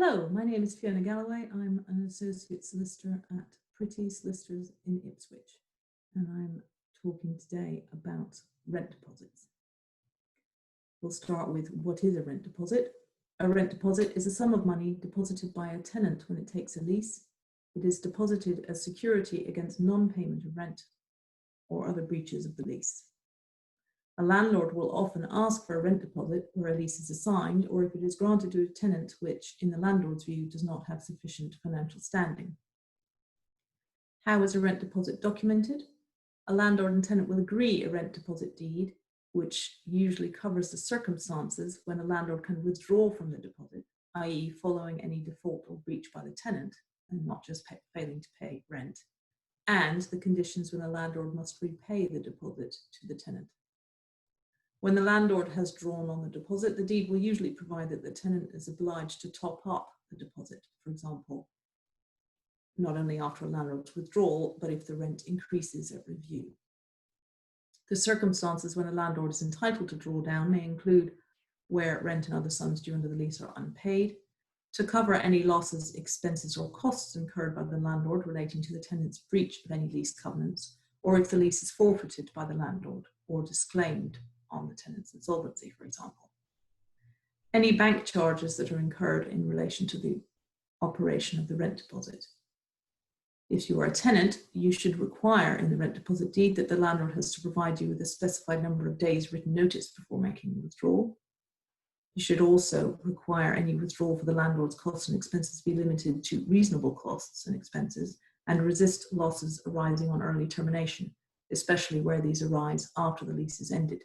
Hello, my name is Fiona Galloway. I'm an associate solicitor at Bitesize Solicitors in Ipswich, and I'm talking today about rent deposits. We'll start with what is a rent deposit. A rent deposit is a sum of money deposited by a tenant when it takes a lease. It is deposited as security against non-payment of rent or other breaches of the lease. A landlord will often ask for a rent deposit where a lease is assigned, or if it is granted to a tenant which, in the landlord's view, does not have sufficient financial standing. How is a rent deposit documented? A landlord and tenant will agree a rent deposit deed, which usually covers the circumstances when a landlord can withdraw from the deposit, i.e. following any default or breach by the tenant, and not just failing to pay rent, and the conditions when a landlord must repay the deposit to the tenant. When the landlord has drawn on the deposit, the deed will usually provide that the tenant is obliged to top up the deposit, for example, not only after a landlord's withdrawal, but if the rent increases at review. The circumstances when a landlord is entitled to draw down may include where rent and other sums due under the lease are unpaid, to cover any losses, expenses, or costs incurred by the landlord relating to the tenant's breach of any lease covenants, or if the lease is forfeited by the landlord or disclaimed on the tenant's insolvency, for example. Any bank charges that are incurred in relation to the operation of the rent deposit. If you are a tenant, you should require in the rent deposit deed that the landlord has to provide you with a specified number of days written notice before making the withdrawal. You should also require any withdrawal for the landlord's costs and expenses to be limited to reasonable costs and expenses, and resist losses arising on early termination, especially where these arise after the lease is ended.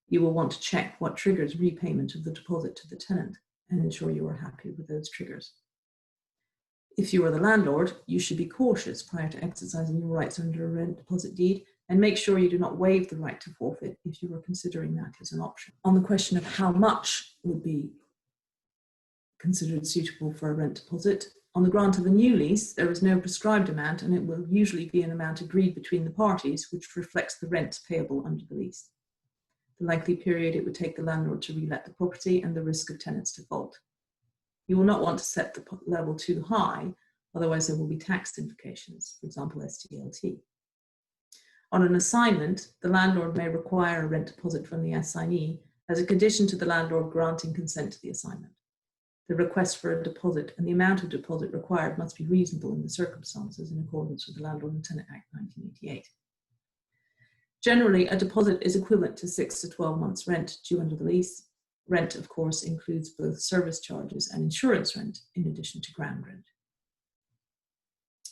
You will want to check what triggers repayment of the deposit to the tenant and ensure you are happy with those triggers. If you are the landlord, you should be cautious prior to exercising your rights under a rent deposit deed and make sure you do not waive the right to forfeit if you are considering that as an option. On the question of how much would be considered suitable for a rent deposit, on the grant of a new lease, there is no prescribed amount, and it will usually be an amount agreed between the parties which reflects the rent payable under the lease, the likely period it would take the landlord to relet the property, and the risk of tenant's default. You will not want to set the level too high, otherwise there will be tax implications, for example, STLT. On an assignment, the landlord may require a rent deposit from the assignee as a condition to the landlord granting consent to the assignment. The request for a deposit and the amount of deposit required must be reasonable in the circumstances in accordance with the Landlord and Tenant Act 1988. Generally, a deposit is equivalent to 6 to 12 months rent due under the lease. Rent, of course, includes both service charges and insurance rent, in addition to ground rent.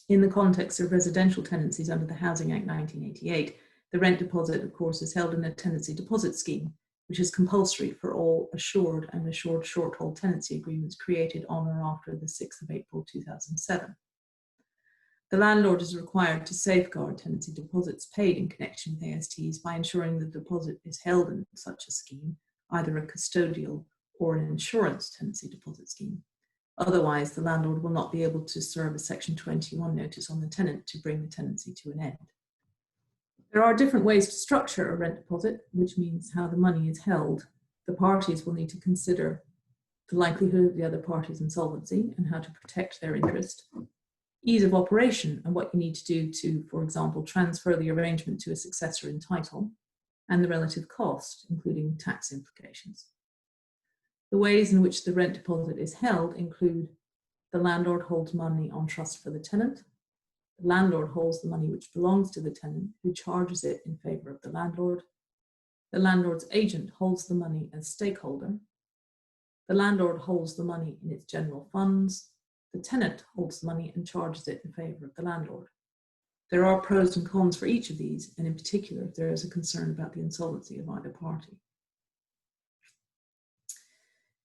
In the context of residential tenancies under the Housing Act 1988, the rent deposit, of course, is held in a tenancy deposit scheme, which is compulsory for all assured and assured short-hold tenancy agreements created on or after the 6th of April 2007. The landlord is required to safeguard tenancy deposits paid in connection with ASTs by ensuring the deposit is held in such a scheme, either a custodial or an insurance tenancy deposit scheme. Otherwise, the landlord will not be able to serve a Section 21 notice on the tenant to bring the tenancy to an end. There are different ways to structure a rent deposit, which means how the money is held. The parties will need to consider the likelihood of the other party's insolvency and how to protect their interest, ease of operation and what you need to do to, for example, transfer the arrangement to a successor in title, and the relative cost, including tax implications. The ways in which the rent deposit is held include the landlord holds money on trust for the tenant, the landlord holds the money which belongs to the tenant, who charges it in favour of the landlord's agent holds the money as stakeholder, the landlord holds the money in its general funds, the tenant holds the money and charges it in favour of the landlord. There are pros and cons for each of these, and in particular, if there is a concern about the insolvency of either party.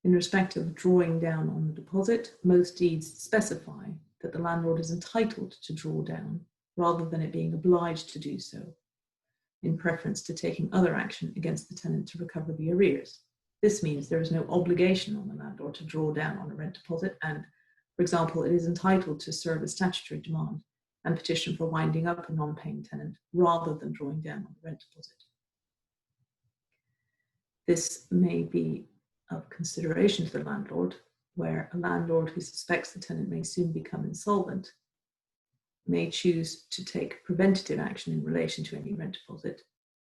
In respect of drawing down on the deposit, most deeds specify that the landlord is entitled to draw down rather than it being obliged to do so, in preference to taking other action against the tenant to recover the arrears. This means there is no obligation on the landlord to draw down on a rent deposit, and, for example, it is entitled to serve a statutory demand and petition for winding up a non-paying tenant rather than drawing down on the rent deposit. This may be of consideration to the landlord where a landlord who suspects the tenant may soon become insolvent may choose to take preventative action in relation to any rent deposit,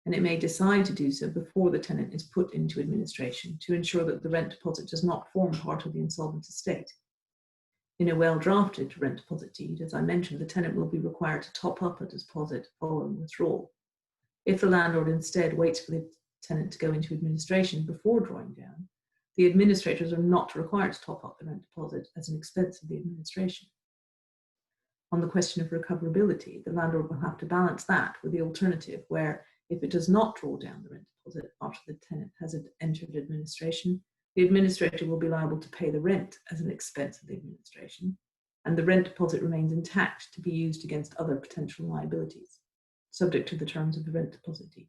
and it may decide to do so before the tenant is put into administration to ensure that the rent deposit does not form part of the insolvent estate. In a well-drafted rent deposit deed, as I mentioned, the tenant will be required to top up a deposit following withdrawal. If the landlord instead waits for the tenant to go into administration before drawing down, the administrators are not required to top up the rent deposit as an expense of the administration. On the question of recoverability, the landlord will have to balance that with the alternative where, if it does not draw down the rent deposit after the tenant has entered administration, the administrator will be liable to pay the rent as an expense of the administration, and the rent deposit remains intact to be used against other potential liabilities, subject to the terms of the rent deposit deed.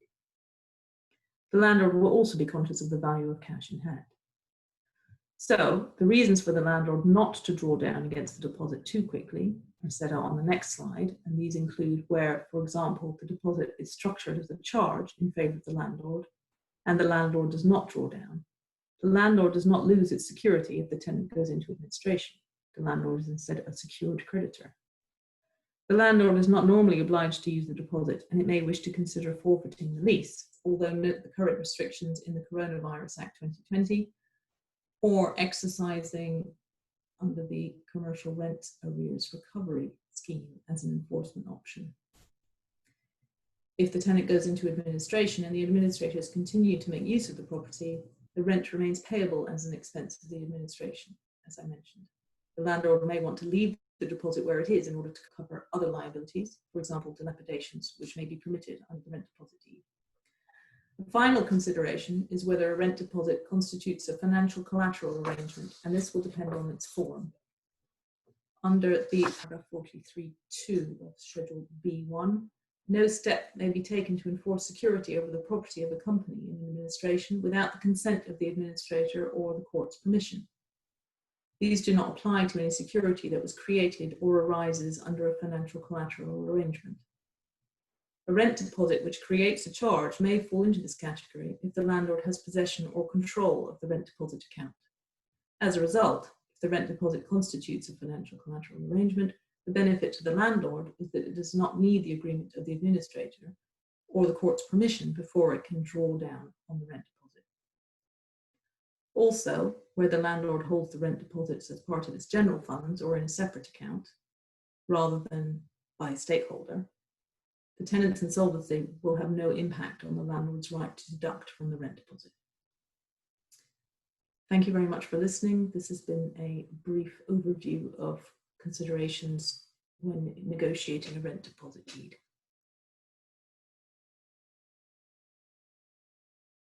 The landlord will also be conscious of the value of cash in hand. So, the reasons for the landlord not to draw down against the deposit too quickly are set out on the next slide, and these include where, for example, the deposit is structured as a charge in favour of the landlord, and the landlord does not draw down. The landlord does not lose its security if the tenant goes into administration. The landlord is instead a secured creditor. The landlord is not normally obliged to use the deposit, and it may wish to consider forfeiting the lease, although note the current restrictions in the Coronavirus Act 2020, or exercising under the Commercial Rent Arrears Recovery Scheme as an enforcement option. If the tenant goes into administration and the administrators continue to make use of the property, the rent remains payable as an expense of the administration, as I mentioned. The landlord may want to leave the deposit where it is in order to cover other liabilities, for example, dilapidations, which may be permitted under the rent deposit deed. The final consideration is whether a rent deposit constitutes a financial collateral arrangement, and this will depend on its form. Under the paragraph 43(2) of Schedule B1, no step may be taken to enforce security over the property of a company in administration without the consent of the administrator or the court's permission. These do not apply to any security that was created or arises under a financial collateral arrangement. A rent deposit which creates a charge may fall into this category if the landlord has possession or control of the rent deposit account. As a result, if the rent deposit constitutes a financial collateral arrangement, the benefit to the landlord is that it does not need the agreement of the administrator or the court's permission before it can draw down on the rent deposit. Also, where the landlord holds the rent deposits as part of its general funds or in a separate account, rather than by a stakeholder, the tenant's insolvency will have no impact on the landlord's right to deduct from the rent deposit. Thank you very much for listening. This has been a brief overview of considerations when negotiating a rent deposit deed.